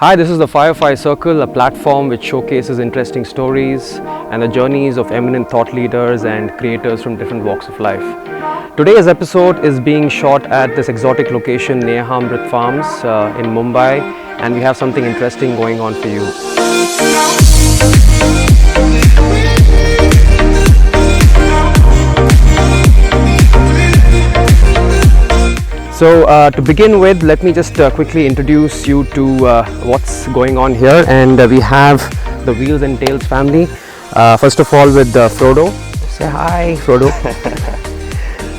Hi, this is the Firefly Circle, a platform which showcases interesting stories and the journeys of eminent thought leaders and creators from different walks of life. Today's episode is being shot at this exotic location, Nehamrit Farms in Mumbai, and we have something interesting going on for you. So to begin with, let me just quickly introduce you to what's going on here. And we have the Wheels and Tails family. First of all with Frodo. Say hi, Frodo.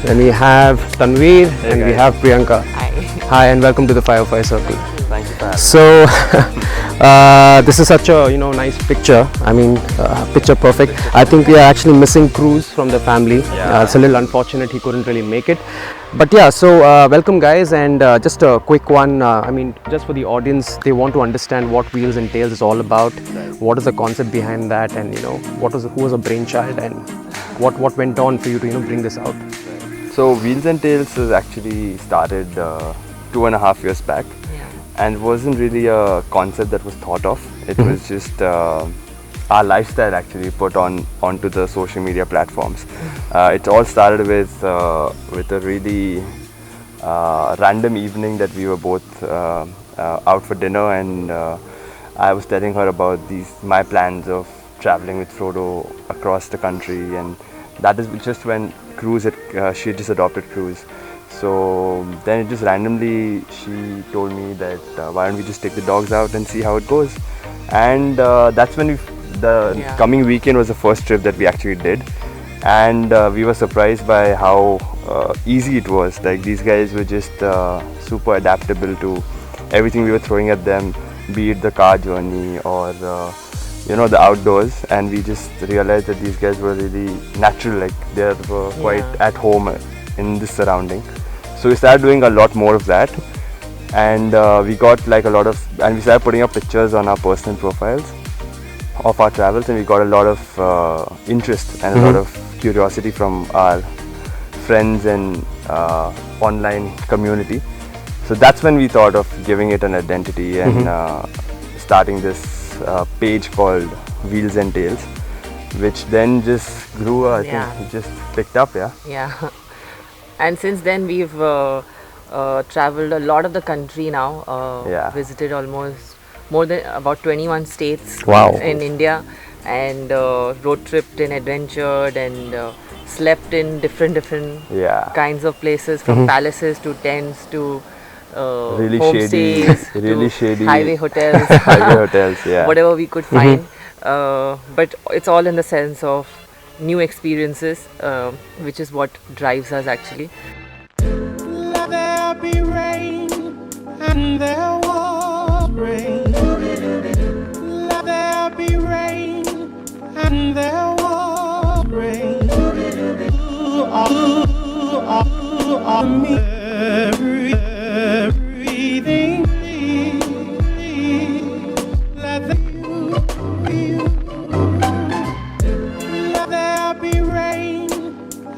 Then we have Tanveer and we have Priyanka. Hi. Hi and welcome to the Firefly Circle. Thank you for having me. So this is such a nice picture. I mean picture perfect. I think we are actually missing Cruise from the family. It's a little unfortunate he couldn't really make it. But yeah, so welcome guys, and just a quick one. I mean, just for the audience, they want to understand what Wheels and Tails is all about. What is the concept behind that, and who was the brainchild, and what went on for you to bring this out. So Wheels and Tails was actually started 2.5 years back, and wasn't really a concept that was thought of. It was just our lifestyle actually put onto the social media platforms. It all started with a really random evening that we were both out for dinner, and I was telling her about my plans of traveling with Frodo across the country, and that is just when Cruise she had just adopted Cruise. So then it just randomly she told me that why don't we just take the dogs out and see how it goes, and that's when the coming weekend was the first trip that we actually did, and we were surprised by how easy it was. Like, these guys were just super adaptable to everything we were throwing at them, be it the car journey or the outdoors, and we just realized that these guys were really natural, like they were quite at home in this surrounding. So we started doing a lot more of that, and we got like a lot of, and we started putting up pictures on our personal profiles of our travels, and we got a lot of interest and a lot of curiosity from our friends and online community. So that's when we thought of giving it an identity and starting this page called Wheels and Tails, which then just grew. I think it just picked up. Yeah. And since then we've traveled a lot of the country now. Visited almost more than about 21 states in India, and road tripped and adventured and slept in different kinds of places, from palaces to tents to really homestays, really shady highway hotels, whatever we could find. But it's all in the sense of new experiences, which is what drives us actually. Let there be rain, and there was rain. Let there be rain, and there was rain. Me, everything. Let there be rain,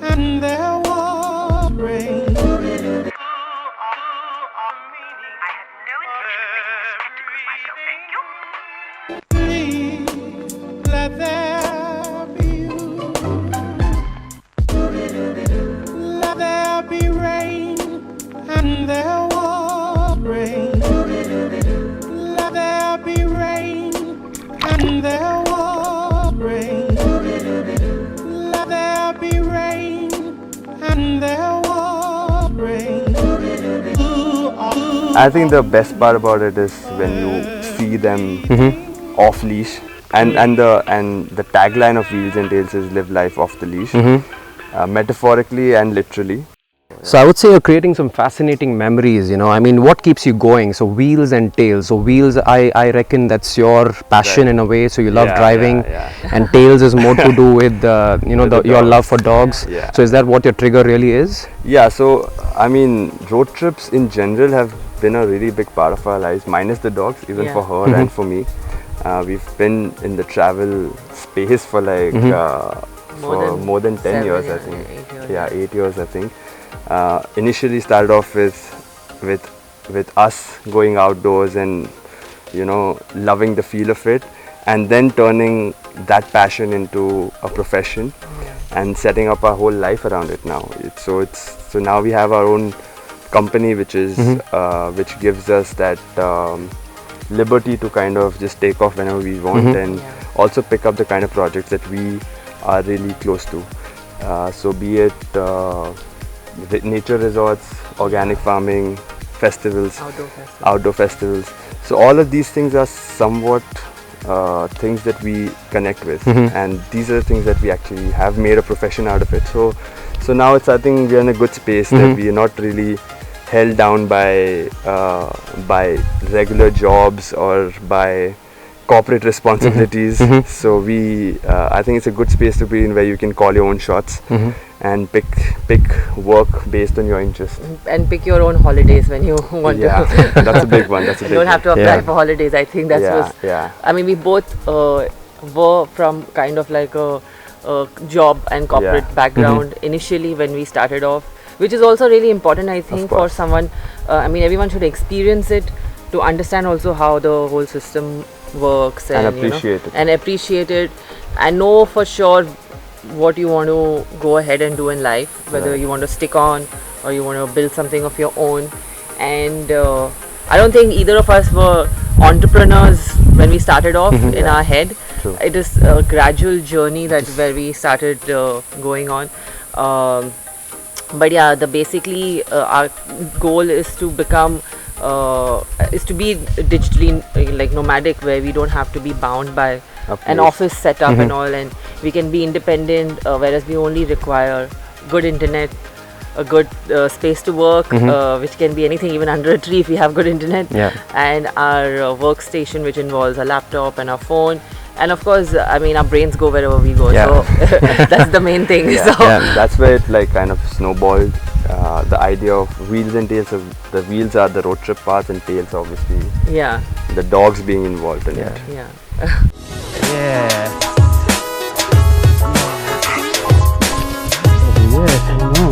and there was rain. Let there be you. Let there be rain, and there was rain. Let there be rain, and there was rain. Let there be rain, and there was rain. I think the best part about it is when you see them off leash, and the tagline of Wheels and Tails is "Live life off the leash," metaphorically and literally. So I would say you're creating some fascinating memories, I mean, what keeps you going? So Wheels and Tails. So Wheels, I reckon that's your passion in a way. So you love driving, and Tails is more to do with your love for dogs. So is that what your trigger really is? Yeah. So I mean, road trips in general have been a really big part of our lives, minus the dogs, even for her and for me. We've been in the travel space for like more than 10 years, I think. 8 years, I think. Initially started off with us going outdoors and loving the feel of it, and then turning that passion into a profession and setting up our whole life around it now. So now we have our own company, which is which gives us that liberty to kind of just take off whenever we want, and also pick up the kind of projects that we are really close to. So be it nature resorts, organic farming, festivals, outdoor festivals. So all of these things are somewhat things that we connect with, and these are the things that we actually have made a profession out of it. So now I think we're in a good space that we are not really held down by regular jobs or by corporate responsibilities. So I think it's a good space to be in, where you can call your own shots and pick work based on your interest. And pick your own holidays when you want to. That's a big one. You don't have to apply for holidays. I think I mean, we both were from kind of like a job and corporate background initially when we started off, which is also really important, I think, for someone. I mean, everyone should experience it to understand also how the whole system works, and appreciate it, and know for sure what you want to go ahead and do in life, whether you want to stick on or you want to build something of your own. And I don't think either of us were entrepreneurs when we started off in our head. True. It is a gradual journey where we started going on. But yeah, basically our goal is to become is to be digitally like nomadic, where we don't have to be bound by an office setup and all, and we can be independent, whereas we only require good internet, a good space to work, which can be anything, even under a tree if we have good internet, and our workstation, which involves a laptop and our phone. And of course, I mean, our brains go wherever we go, so that's the main thing. So that's where it like kind of snowballed. The idea of wheels and tails. The wheels are the road trip parts, and tails obviously. The dogs being involved in it. Yes, I know.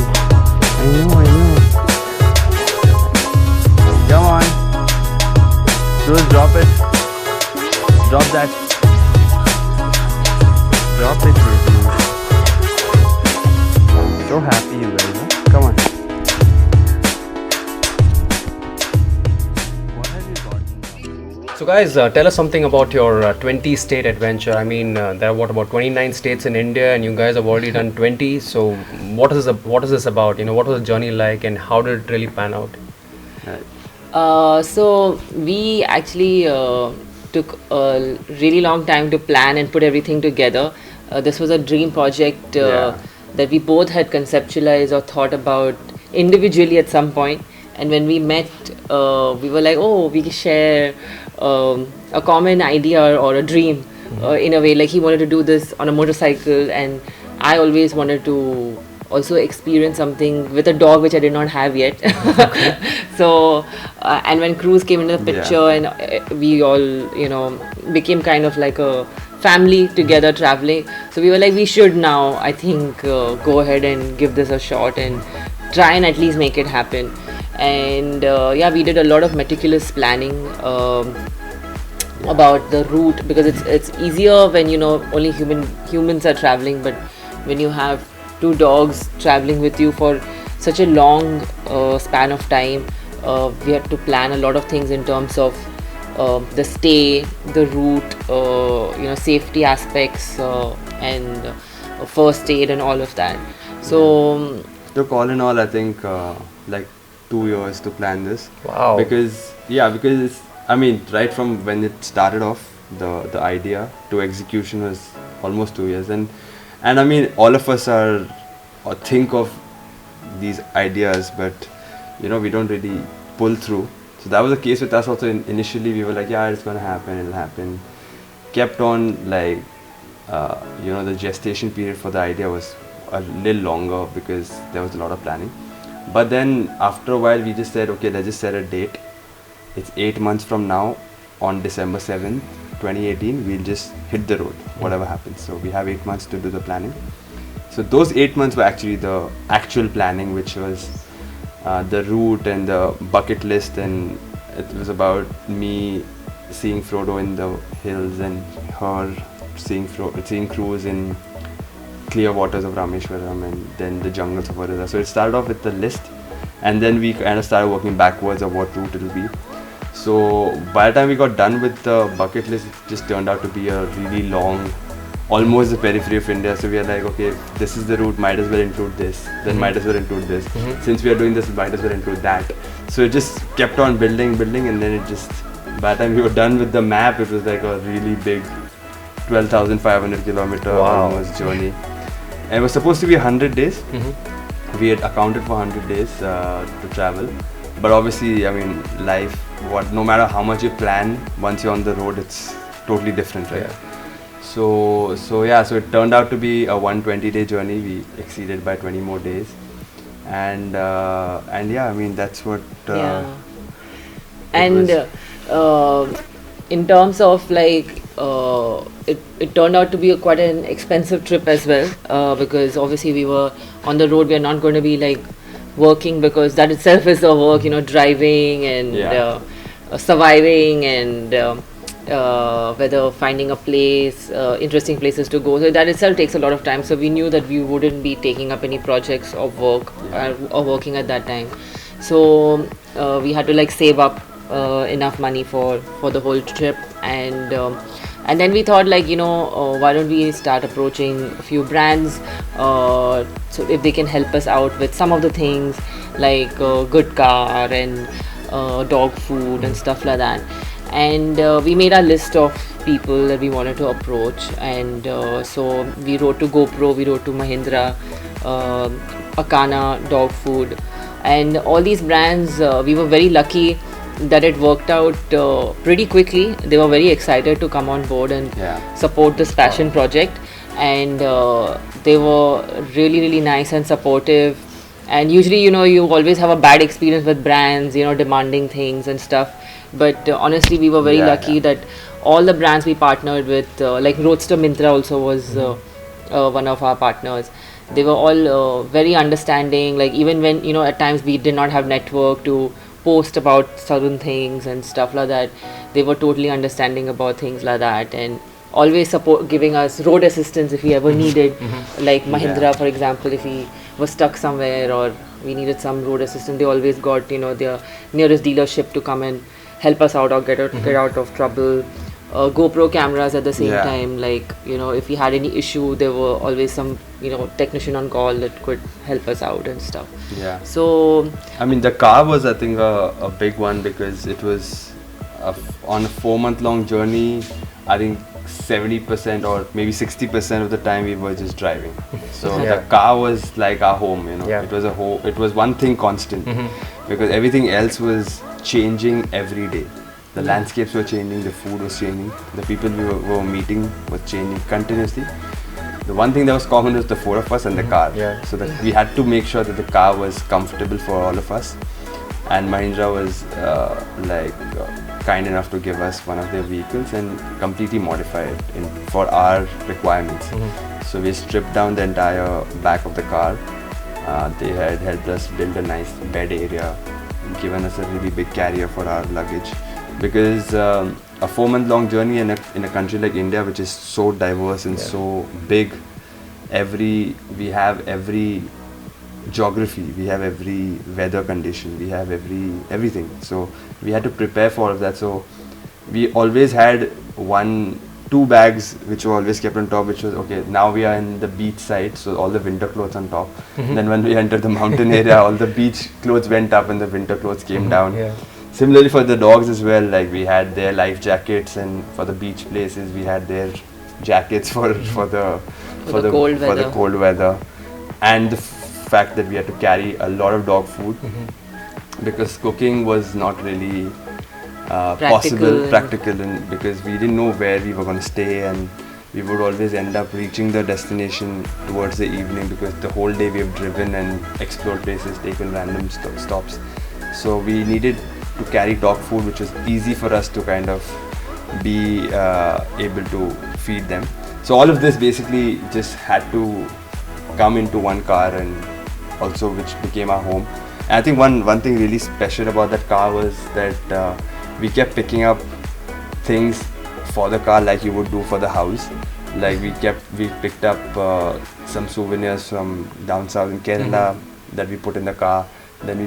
Come on, Cruise, drop it. Drop that. Drop it, baby. So happy you guys, huh? Come on. What have you gotten? So guys, tell us something about your 20-state adventure. I mean, there are about 29 states in India, and you guys have already done 20. So what is this about? What was the journey like, and how did it really pan out? So we actually took a really long time to plan and put everything together. This was a dream project that we both had conceptualized or thought about individually at some point. And when we met, we were like, oh, we can share a common idea or a dream in a way. Like, he wanted to do this on a motorcycle, and I always wanted to also experience something with a dog, which I did not have yet. So, and when Cruise came into the picture, and we all, became kind of like a family together traveling. So we were like, we should now, I think, go ahead and give this a shot and try and at least make it happen. And we did a lot of meticulous planning about the route, because it's easier when only humans are traveling, but when you have two dogs traveling with you for such a long span of time, we had to plan a lot of things in terms of the stay, the route, safety aspects, and first aid and all of that. So took all in all, I think like 2 years to plan this. Wow. Because it's, I mean, right from when it started off, the idea to execution was almost 2 years, and I mean, all of us are or think of these ideas, but we don't really pull through. So that was the case with us also. Initially we were like, yeah, it's gonna happen, it'll happen. Kept on like the gestation period for the idea was a little longer because there was a lot of planning. But then after a while we just said, okay, let's just set a date. It's 8 months from now, on December 7th 2018, we'll just hit the road, whatever happens. So we have 8 months to do the planning. So those 8 months were actually the actual planning, which was the route and the bucket list, and it was about me seeing Frodo in the hills and her seeing Cruise in clear waters of Rameshwaram and then the jungles of Varada. So it started off with the list, and then we kind of started working backwards of what route it'll be. So by the time we got done with the bucket list, it just turned out to be a really long, almost the periphery of India. So we are like, okay, if this is the route, might as well include this, then might as well include this. Since we are doing this, might as well include that. So it just kept on building, and then it just, by the time we were done with the map, it was like a really big 12,500 kilometer almost journey. And it was supposed to be 100 days. We had accounted for 100 days to travel. But obviously, I mean, life, no matter how much you plan, once you're on the road, it's totally different, right? Yeah. So it turned out to be a 120-day journey. We exceeded by 20 more days. And yeah, I mean, that's what... And in terms of like, it turned out to be quite an expensive trip as well, because obviously we were on the road. We are not going to be like working, because that itself is the work, driving and surviving and whether finding a place, interesting places to go. So that itself takes a lot of time. So we knew that we wouldn't be taking up any projects of work or working at that time. So we had to like save up enough money for the whole trip, and then we thought like, why don't we start approaching a few brands, so if they can help us out with some of the things like good car and dog food and stuff like that. And we made a list of people that we wanted to approach, and so we wrote to GoPro, we wrote to Mahindra, Akana dog food, and all these brands. We were very lucky that it worked out pretty quickly. They were very excited to come on board and support this passion project, and they were really, really nice and supportive. And usually, you always have a bad experience with brands, demanding things and stuff. But honestly, we were very lucky that all the brands we partnered with, like Roadster Mintra also was one of our partners. They were all very understanding. Like even when, at times we did not have network to post about certain things and stuff like that, they were totally understanding about things like that, and always giving us road assistance if we ever needed. Like Mahindra, for example, if we were stuck somewhere or we needed some road assistance, they always got their nearest dealership to come and help us out or get out of trouble. GoPro cameras at the same time, like if we had any issue, there were always some technician on call that could help us out and stuff. So I mean, the car was, I think, a big one, because it was on a 4-month-long journey. I think 70% or maybe 60% of the time we were just driving. So the car was like our home. It was one thing constant, because everything else was changing every day. The landscapes were changing, the food was changing, the people we were meeting was changing continuously. The one thing that was common was the four of us and the car. So that we had to make sure that the car was comfortable for all of us. And Mahindra was kind enough to give us one of their vehicles and completely modify it for our requirements. So we stripped down the entire back of the car. They had helped us build a nice bed area, given us a really big carrier for our luggage. Because a 4-month-long journey in a country like India, which is so diverse and so big, we have every geography, we have every weather condition, we have everything. So we had to prepare for all of that. So we always had 2 bags which were always kept on top, which was okay, now we are in the beach side, so all the winter clothes on top. Then when we entered the mountain area, all the beach clothes went up and the winter clothes came down. Similarly for the dogs as well, like we had their life jackets, and for the beach places we had their jackets for the cold weather, and the fact that we had to carry a lot of dog food, because cooking was not really practical, and because we didn't know where we were going to stay, and we would always end up reaching the destination towards the evening, because the whole day we have driven and explored places, taken random stops. So we needed to carry dog food, which was easy for us to kind of be able to feed them. So all of this basically just had to come into one car, and also which became our home. And I think one thing really special about that car was that we kept picking up things for the car like you would do for the house. Like we picked up some souvenirs from down south in Kerala that we put in the car. Then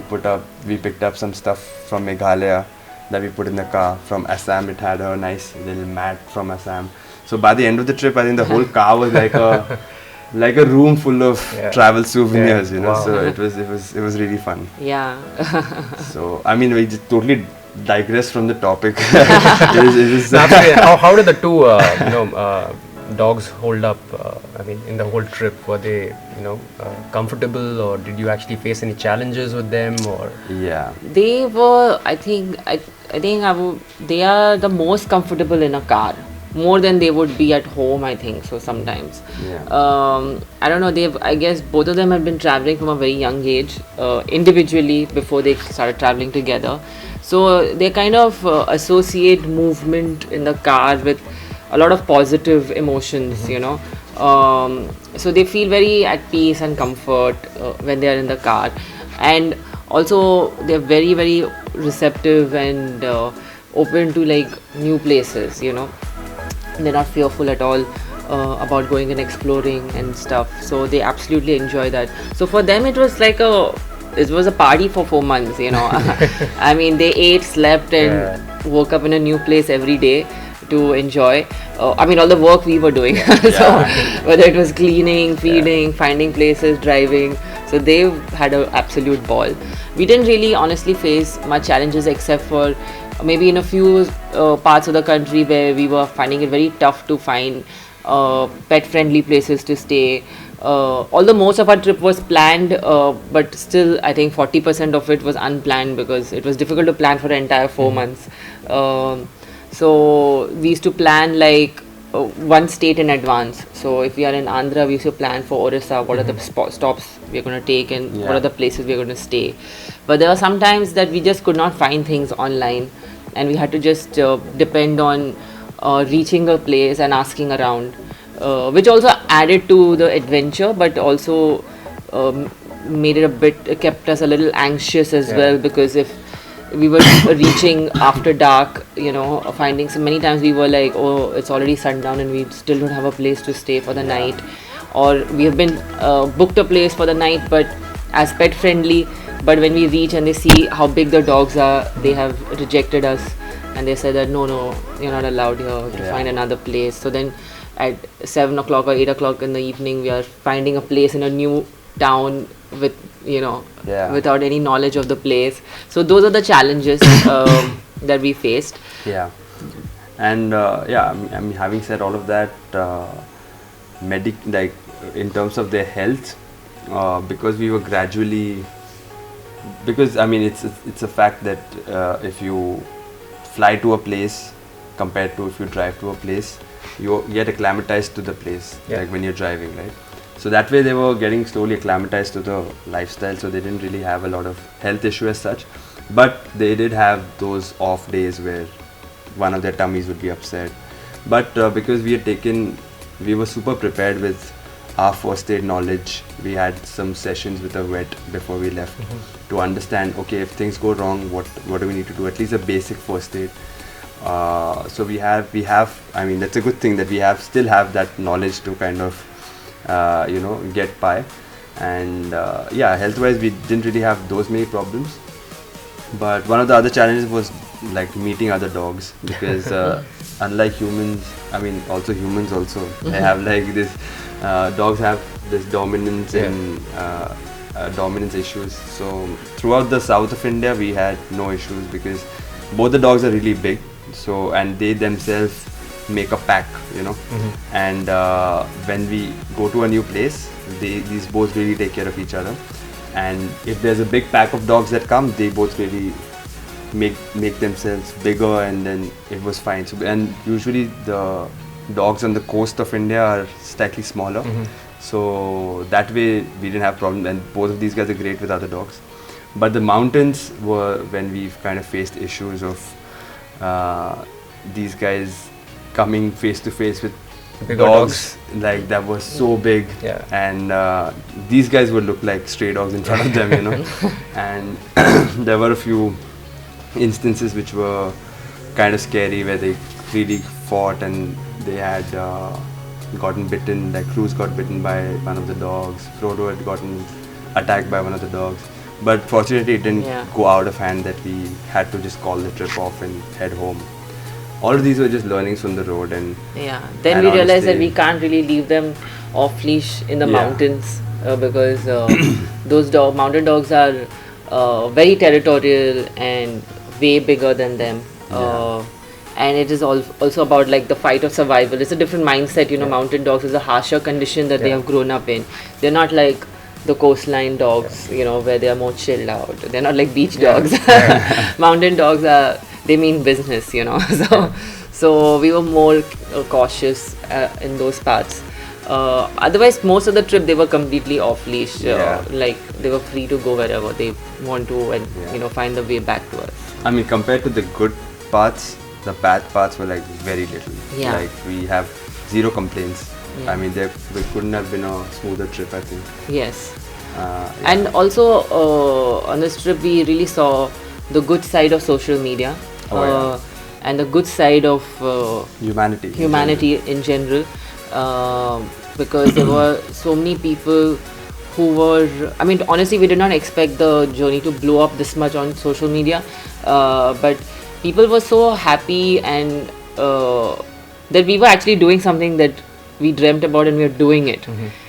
we picked up some stuff from Meghalaya that we put in the car. From Assam, it had a nice little mat from Assam. So by the end of the trip, I think the whole car was like a room full of travel souvenirs, you know. Wow. So it was really fun. Yeah. So I mean, we just totally digress from the topic. It is Absolutely. How did the two dogs hold up? I mean, in the whole trip, were they comfortable, or did you actually face any challenges with them? Or yeah. They were, I think they are the most comfortable in a car, more than they would be at home, I think so sometimes. Yeah. I don't know, I guess both of them had been traveling from a very young age, individually before they started traveling together. So they kind of associate movement in the car with a lot of positive emotions, you know. So they feel very at peace and comfort when they are in the car. And also they're very, very receptive and open to like new places, you know. They're not fearful at all about going and exploring and stuff. So they absolutely enjoy that. So for them it was like it was a party for 4 months, you know. I mean, they ate, slept and woke up in a new place every day to enjoy. I mean, all the work we were doing. So whether it was cleaning, feeding, finding places, driving. So they had an absolute ball. We didn't really honestly face much challenges except for maybe in a few parts of the country where we were finding it very tough to find pet friendly places to stay. Although most of our trip was planned, but still I think 40% of it was unplanned because it was difficult to plan for the entire 4 months. So we used to plan like one state in advance. So if we are in Andhra, we used to plan for Orissa, what are the stops we're going to take and what are the places we're going to stay. But there were some times that we just could not find things online and we had to just depend on reaching a place and asking around, which also added to the adventure, but also made it kept us a little anxious as well, because if we were reaching after dark, you know, finding so many times we were like, oh, it's already sundown and we still don't have a place to stay for the night, or we have been booked a place for the night but as pet friendly, but when we reach and they see how big the dogs are, they have rejected us and they said that no, you're not allowed here, to find another place. So then at 7 o'clock or 8 o'clock in the evening we are finding a place in a new town with, you know, without any knowledge of the place. So those are the challenges that we faced. Yeah. And I mean, having said all of that, like in terms of their health, because we were gradually, because I mean it's a fact that if you fly to a place compared to if you drive to a place, you get acclimatized to the place, like when you're driving, right? So that way they were getting slowly acclimatized to the lifestyle, so they didn't really have a lot of health issue as such, but they did have those off days where one of their tummies would be upset. But because we were super prepared with our first aid knowledge, we had some sessions with a vet before we left to understand, okay, if things go wrong, what do we need to do, at least a basic first aid. So we have, I mean, that's a good thing that we still have that knowledge to kind of get by. And health wise we didn't really have those many problems, but one of the other challenges was like meeting other dogs, because unlike humans, I mean also humans also, they have like this dogs have this dominance and dominance issues. So throughout the south of India we had no issues because both the dogs are really big, so and they themselves make a pack, you know. And when we go to a new place, these both really take care of each other, and if there's a big pack of dogs that come, they both really make themselves bigger, and then it was fine. So, and usually the dogs on the coast of India are slightly smaller, so that way we didn't have problem, and both of these guys are great with other dogs. But the mountains were when we've kind of faced issues of these guys coming face to face with dogs like that was so big, and these guys would look like stray dogs in front of them, you know. And there were a few instances which were kind of scary where they really fought, and they had gotten bitten. Like Cruise got bitten by one of the dogs. Frodo had gotten attacked by one of the dogs. But fortunately, it didn't go out of hand that we had to just call the trip off and head home. All of these were just learnings from the road, and then we realized that we can't really leave them off leash in the mountains because those mountain dogs are very territorial and way bigger than them. And it is also about like the fight of survival. It's a different mindset, you know. Mountain dogs is a harsher condition that they have grown up in. They're not like the coastline dogs, you know, where they are more chilled out. They're not like beach dogs. Mountain dogs they mean business, you know. So we were more cautious in those parts. Otherwise, most of the trip they were completely off leash. Like they were free to go wherever they want to, and you know, find the way back to us. I mean, compared to the good parts, the bad parts were like very little. Like we have zero complaints. I mean, there couldn't have been a smoother trip, I think. Yes. And also on this trip, we really saw the good side of social media and the good side of humanity in general. Because there were so many people who were, I mean, honestly, we did not expect the journey to blow up this much on social media. But people were so happy and that we were actually doing something that we dreamt about, and we were doing it.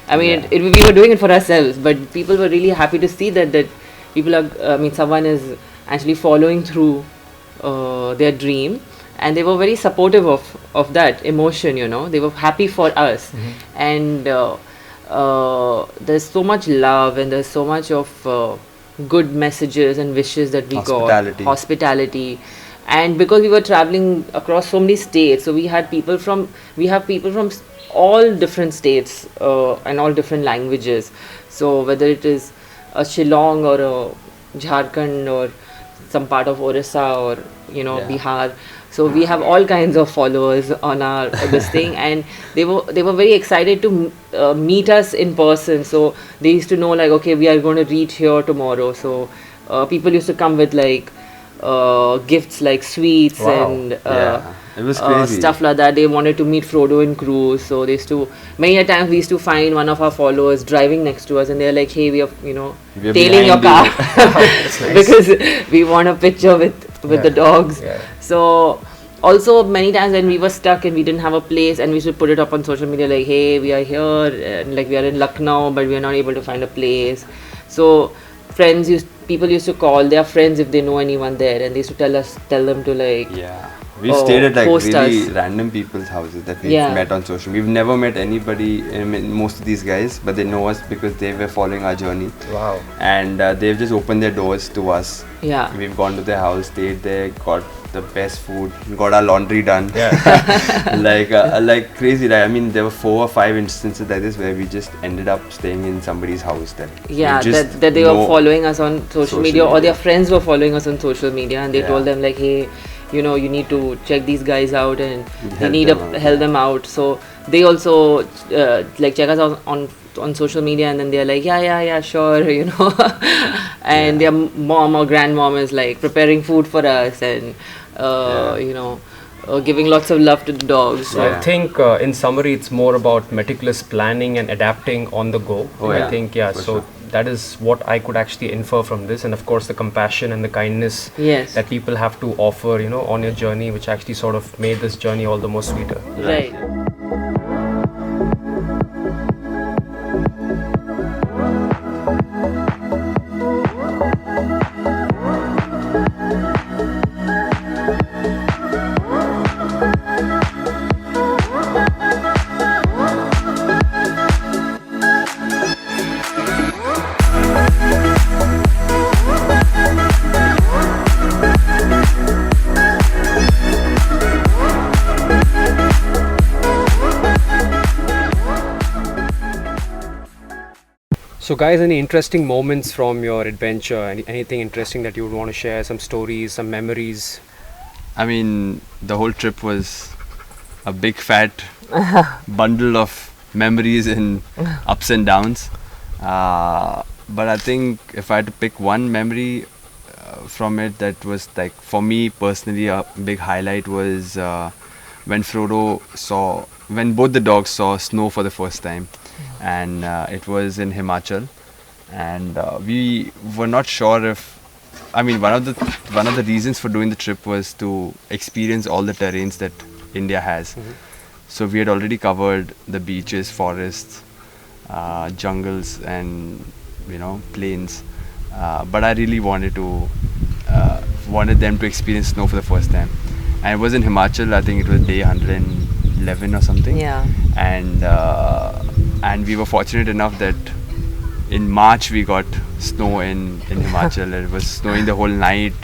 I mean, we were doing it for ourselves, but people were really happy to see that people are, someone is actually following through their dream, and they were very supportive of that emotion, you know. They were happy for us. And there's so much love, and there's so much of good messages and wishes that we got. Hospitality. And because we were traveling across so many states, so we have people from all different states and all different languages. So whether it is a Shillong or a Jharkhand or some part of Orissa or, you know, Bihar, so we have all kinds of followers on our this thing, and they were very excited to meet us in person. So they used to know, like, okay, we are going to reach here tomorrow. So people used to come with like gifts like sweets and it was crazy. Stuff like that. They wanted to meet Frodo and Cruise, so they used to, many a times we used to find one of our followers driving next to us, and they're like, hey, we are, you know, tailing your car because we want a picture with the dogs. So also many times when we were stuck and we didn't have a place, and we should put it up on social media like, hey, we are here, and like we are in Lucknow, but we are not able to find a place. So people used to call their friends if they know anyone there, and they used to tell them to like we stayed at like really us. random people's houses that we've met on social. We've never met anybody, most of these guys, but they know us because they were following our journey. And they've just opened their doors to us. We've gone to their house, stayed there, got the best food, got our laundry done. Like crazy. Like, I mean, there were 4 or 5 instances like this where we just ended up staying in somebody's house. That they were following us on social media, or their friends were following us on social media, and they told them like, hey, you know, you need to check these guys out, and you need to help them out. So they also like check us out on social media, and then they're like, yeah, sure, you know. And their mom or grandmom is like preparing food for us, and you know, giving lots of love to the dogs. So I think in summary, it's more about meticulous planning and adapting on the go. I think so that is what I could actually infer from this, and of course the compassion and the kindness that people have to offer, you know, on your journey, which actually sort of made this journey all the more sweeter. Right. So guys, any interesting moments from your adventure? Anything interesting that you would want to share? Some stories, some memories? I mean, the whole trip was a big fat bundle of memories and ups and downs. But I think if I had to pick one memory from it that was like, for me personally, a big highlight was when when both the dogs saw snow for the first time, and it was in Himachal, and we were not sure if. I mean, one of the reasons for doing the trip was to experience all the terrains that India has. So we had already covered the beaches, forests, jungles, and plains. But I really wanted them to experience snow for the first time. And it was in Himachal. I think it was day 111 or something. Yeah. And we were fortunate enough that in March we got snow in Himachal. It was snowing the whole night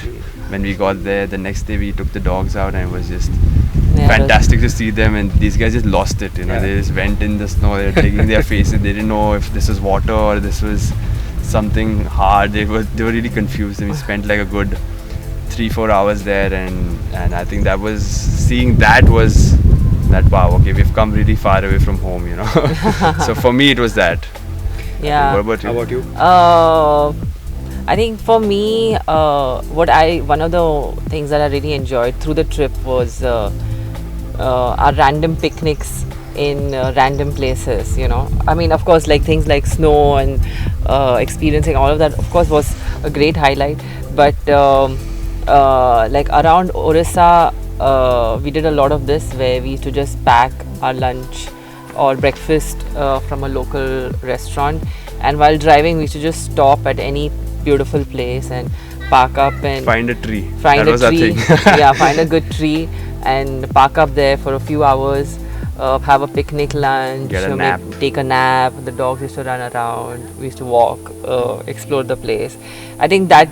when we got there. The next day we took the dogs out, and it was just fantastic to see them. And these guys just lost it. They just went in the snow. They were taking their faces. They didn't know if this was water or this was something hard. They were really confused. And we spent like a good 3-4 hours there, and I think seeing that was wow, okay, we've come really far away from home, So for me it was that. Yeah. What about you? How about you? I think for me, one of the things that I really enjoyed through the trip was our random picnics in random places. I mean, of course, like things like snow and experiencing all of that, of course, was a great highlight. But like around Orissa, we did a lot of this where we used to just pack our lunch or breakfast from a local restaurant, and while driving we used to just stop at any beautiful place and park up and find a tree. Find a good tree and park up there for a few hours, have a picnic lunch, get a nap. take a nap. The dogs used to run around, we used to walk, explore the place. I think that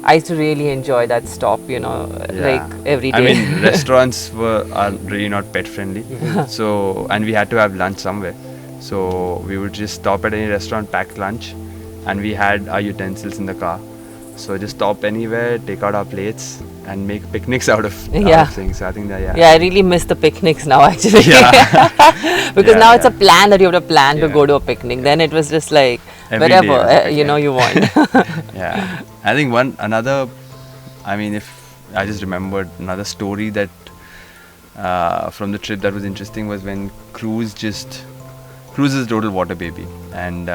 I used to really enjoy that stop, like every day. I mean, restaurants are really not pet friendly. So, and we had to have lunch somewhere. So we would just stop at any restaurant, pack lunch, and we had our utensils in the car. So just stop anywhere, take out our plates, and make picnics out of things. So I think that I really miss the picnics now, actually. Because now it's a plan that you have to plan to go to a picnic. Then it was just like every wherever you want. Yeah, I think if I just remembered another story that from the trip that was interesting was when Cruise is a total water baby, and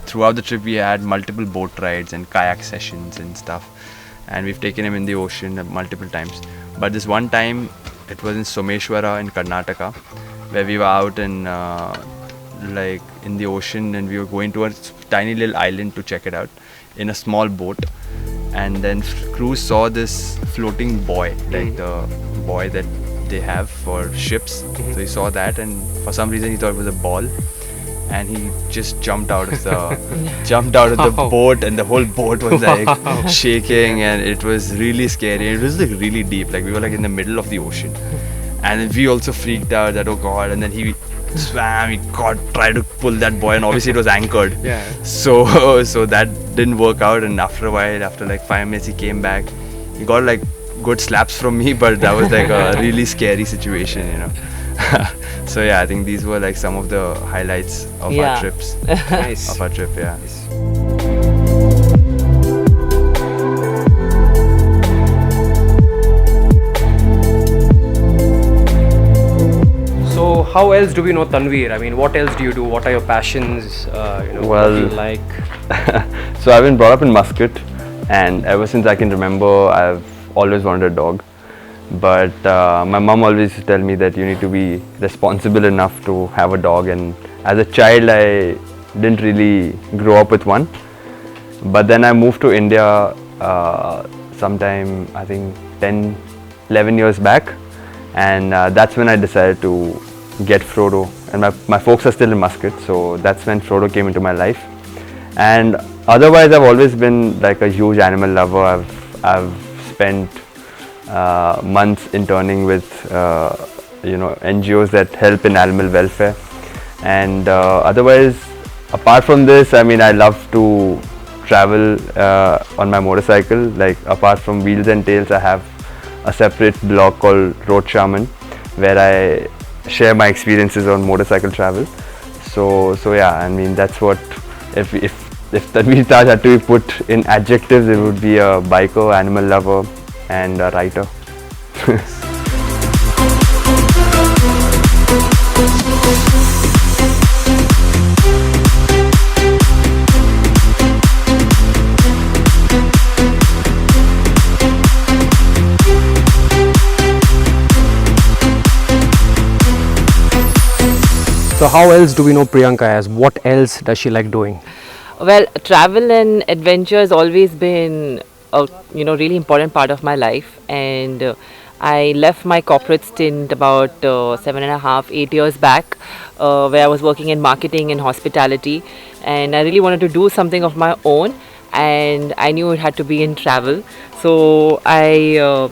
throughout the trip we had multiple boat rides and kayak sessions and stuff, and we've taken him in the ocean multiple times. But this one time, it was in Someshwara in Karnataka, where we were out in the ocean, and we were going to a tiny little island to check it out in a small boat. And then Cruise saw this floating buoy, like the buoy that they have for ships. So he saw that, and for some reason he thought it was a ball, and he just jumped out of the boat, and the whole boat was like shaking, and it was really scary. It was like really deep, like we were like in the middle of the ocean, and we also freaked out that, oh god. And then he swam, he tried to pull that buoy, and obviously it was anchored. So that didn't work out, and after a while, after like 5 minutes, he came back. He got like good slaps from me, but that was like a really scary situation. So yeah, I think these were like some of the highlights of our trips. Nice. Of our trip, yeah. So how else do we know Tanveer? I mean, what else do you do? What are your passions? What do you like? So I've been brought up in Muscat, and ever since I can remember, I've always wanted a dog. But my mom always used to tell me that you need to be responsible enough to have a dog, and as a child I didn't really grow up with one. But then I moved to India sometime, I think 10-11 years back, and that's when I decided to get Frodo. And my folks are still in Muscat, so that's when Frodo came into my life. And otherwise I've always been like a huge animal lover. I've spent months interning with NGOs that help in animal welfare, and otherwise, apart from this, I mean, I love to travel on my motorcycle. Like, apart from Wheels and Tails, I have a separate blog called Road Shaman, where I share my experiences on motorcycle travel. So yeah, I mean, that's what, if Tanveer Taj had to be put in adjectives, it would be a biker, animal lover, and a writer. So how else do we know Priyanka as? What else does she like doing? Well, travel and adventure has always been a really important part of my life, and I left my corporate stint about 7.5, 8 years back, where I was working in marketing and hospitality, and I really wanted to do something of my own, and I knew it had to be in travel, so I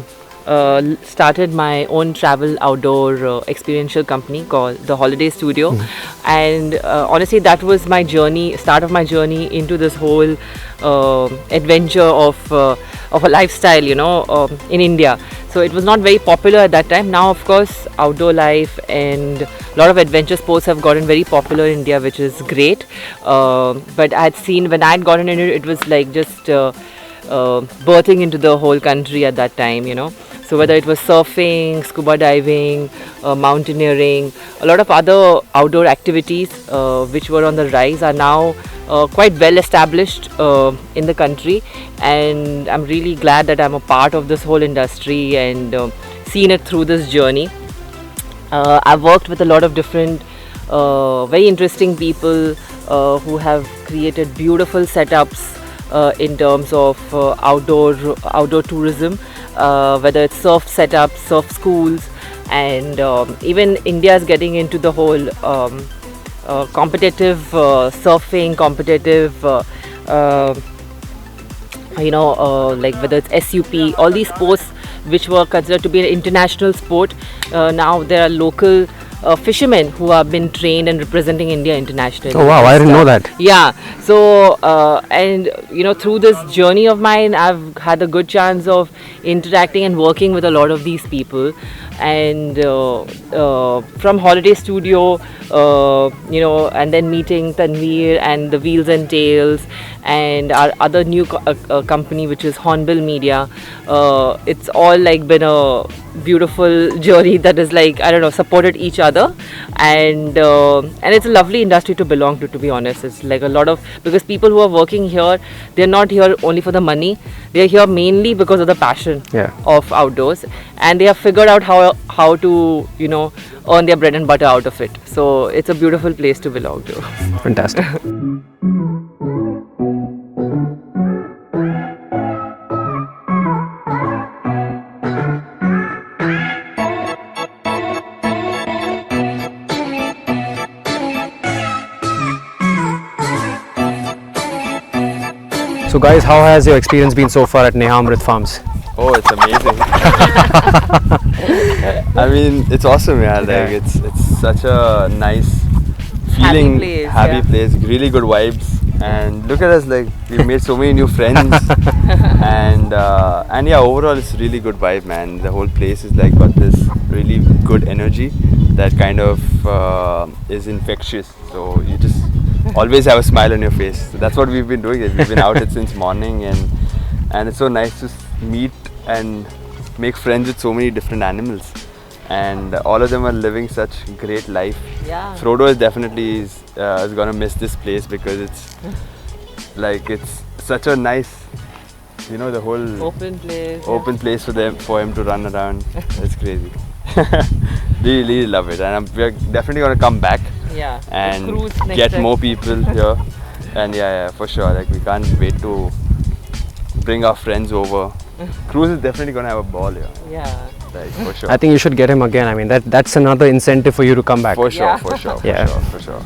started my own travel outdoor experiential company called the Holiday Studio. And honestly, that was my journey, start of my journey into this whole adventure of a lifestyle, in India. So it was not very popular at that time. Now, of course, outdoor life and a lot of adventure sports have gotten very popular in India, which is great. But I had seen when I had gotten into it, it was like just birthing into the whole country at that time, So whether it was surfing, scuba diving, mountaineering, a lot of other outdoor activities which were on the rise are now quite well established in the country, and I'm really glad that I'm a part of this whole industry and seen it through this journey. I've worked with a lot of different very interesting people who have created beautiful setups in terms of outdoor tourism, whether it's surf setups, surf schools, and even India is getting into the whole competitive surfing, competitive like whether it's SUP, all these sports which were considered to be an international sport. Now there are local fishermen who have been trained and representing India internationally. Oh wow, I didn't know that. Yeah, so and through this journey of mine, I've had a good chance of interacting and working with a lot of these people, and from Holiday Studio, and then meeting Tanveer and the Wheels and Tails and our other new company, which is Hornbill Media. It's all like been a beautiful journey that is like, I don't know, supported each other, and it's a lovely industry to belong to be honest. It's like a lot of, because people who are working here, they're not here only for the money, they're here mainly because of the passion of outdoors, and they have figured out how to earn their bread and butter out of it. So it's a beautiful place to belong to. Fantastic. So guys, how has your experience been so far at Neha Amrit Farms? Oh, it's amazing. I mean, it's awesome, yeah. Like it's such a nice feeling, happy place, really good vibes. And look at us, like we've made so many new friends. and yeah, overall it's really good vibe, man. The whole place is like got this really good energy that kind of is infectious. So you just always have a smile on your face. So that's what we've been doing. We've been out since morning, and it's so nice to meet and make friends with so many different animals, and all of them are living such great life. Yeah. Frodo is definitely is gonna miss this place because it's like it's such a nice, the whole open place for him to run around. It's crazy. Really love it, and we're definitely gonna come back. Yeah, and cruise next get time. more people here. And yeah, for sure. Like we can't wait to bring our friends over. Cruise is definitely gonna have a ball here. Yeah. Like for sure. I think you should get him again. I mean, that's another incentive for you to come back. For sure, Yeah. for sure, Yeah. for sure.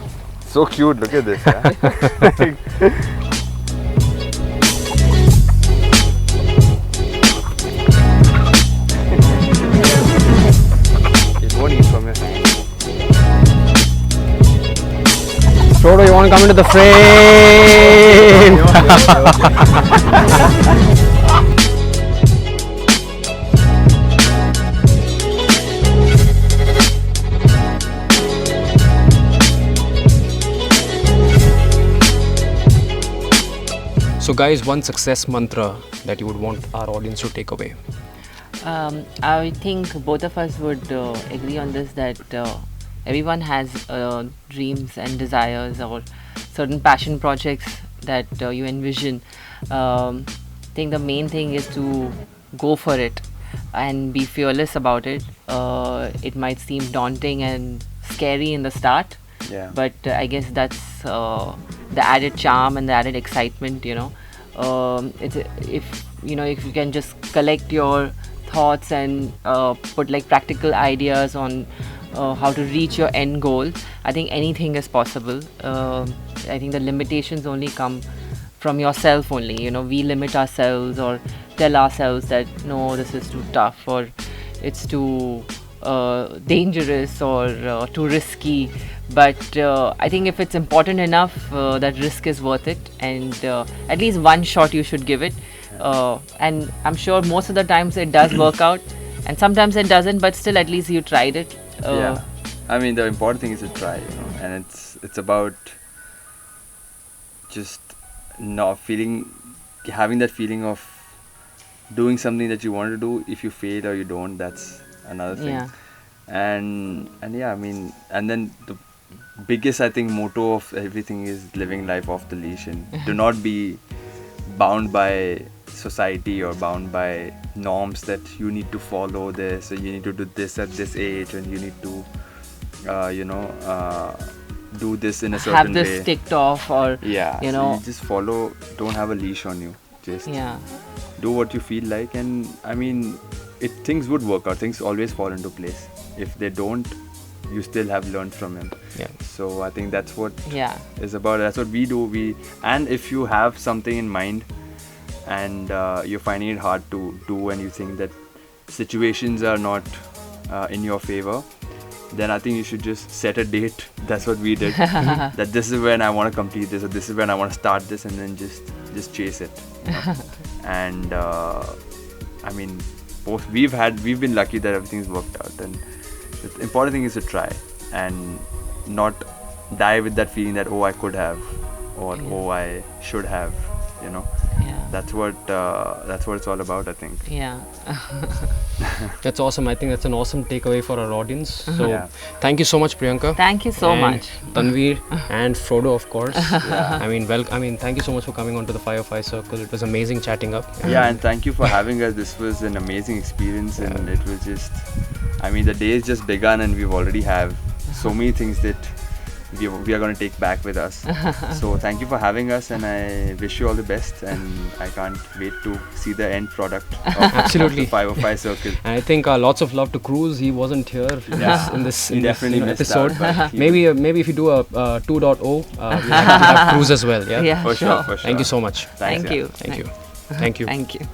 So cute. Look at this. Yeah. It won't eat from your hand. Frodo, you want to come into the frame? So guys, one success mantra that you would want our audience to take away. I think both of us would agree on this, that everyone has dreams and desires or certain passion projects that you envision. I think the main thing is to go for it and be fearless about it. It might seem daunting and scary in the start, Yeah. But I guess that's the added charm and the added excitement, it's if if you can just collect your thoughts and put like practical ideas on how to reach your end goal, I think anything is possible. I think the limitations only come from yourself only. We limit ourselves or tell ourselves that no, this is too tough, or it's too dangerous, or too risky. But I think if it's important enough, that risk is worth it, and at least one shot you should give it. And I'm sure most of the times it does work out, and sometimes it doesn't, but still at least you tried it. Yeah, I mean the important thing is to try, and it's about just not having that feeling of doing something that you want to do. If you fail or you don't, that's another thing. Yeah. And yeah, I mean, and then the biggest, I think, motto of everything is living life off the leash, and do not be bound by society or bound by norms that you need to follow this, or you need to do this at this age, and you need to do this in a certain Have this way. ticked off, or So you just follow. Don't have a leash on you. Just do what you feel like, and I mean, things would work out. Things always fall into place. If they don't, you still have learned from him. So I think that's what is about. That's what we do. And if you have something in mind, and you're finding it hard to do, and you think that situations are not in your favor, then I think you should just set a date. That's what we did. That this is when I want to complete this, or this is when I want to start this, and then just chase it. And I mean, we've been lucky that everything's worked out, and the important thing is to try and not die with that feeling that, oh, I could have, or oh, I should have. That's what it's all about, I think. That's awesome. I think that's an awesome takeaway for our audience. So thank you so much, Priyanka. Thank you so much. Tanveer and Frodo, of course. I mean, thank you so much for coming onto the 505 Circle. It was amazing chatting up. And thank you for having us. This was an amazing experience, and it was just, I mean, the day has just begun, and we've already have so many things that we are going to take back with us. So thank you for having us, and I wish you all the best, and I can't wait to see the end product of, Absolutely. of the 505 Circle. And I think lots of love to Cruise. He wasn't here in this episode. Out, maybe if you do a 2.0, we'll have Cruise as well. Yeah, for sure. Thank you so much. Thanks, Thank you. Thank you. Thank you. Thank you.